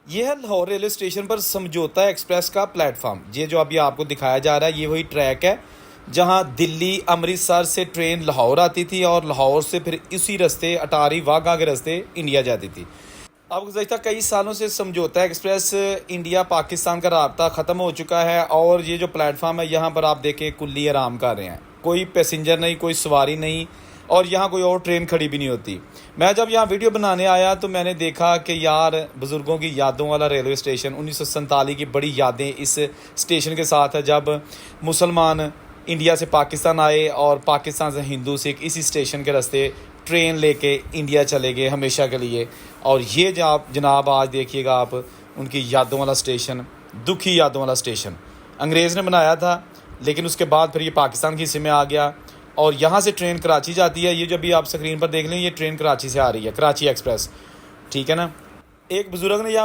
ये है Lahore railway station पर समझौता एक्सप्रेस का प्लेटफॉर्म। ये जो अभी आपको दिखाया जा रहा है, ये वही ट्रैक है जहां दिल्ली अमृतसर से ट्रेन लाहौर आती थी और लाहौर से फिर इसी रास्ते अटारी वाघा के रास्ते इंडिया जाती थी। अब गुज़श्ता कई सालों से समझौता एक्सप्रेस इंडिया पाकिस्तान का राब्ता ख़त्म हो चुका है और ये जो प्लेटफॉर्म है यहाँ पर आप देखें कुल्ली आराम कर रहे हैं, कोई पैसेंजर नहीं, कोई सवारी नहीं और यहाँ कोई और ट्रेन खड़ी भी नहीं होती। मैं जब यहाँ वीडियो बनाने आया तो मैंने देखा कि यार बुज़ुर्गों की यादों वाला रेलवे स्टेशन, 1947 की बड़ी यादें इस स्टेशन के साथ है जब मुसलमान इंडिया से पाकिस्तान आए और पाकिस्तान से हिंदू सिख इसी स्टेशन के रास्ते ट्रेन लेके इंडिया चले गए हमेशा के लिए। और ये जनाब आज देखिएगा आप उनकी यादों वाला स्टेशन, दुखी यादों वाला स्टेशन अंग्रेज़ ने बनाया था, लेकिन उसके बाद फिर ये पाकिस्तान के हिस्से में आ गया और यहाँ से ट्रेन कराची जाती है। ये जो भी आप स्क्रीन पर देख लें, ये ट्रेन कराची से आ रही है, कराची एक्सप्रेस, ठीक है ना। एक बुज़ुर्ग ने यहाँ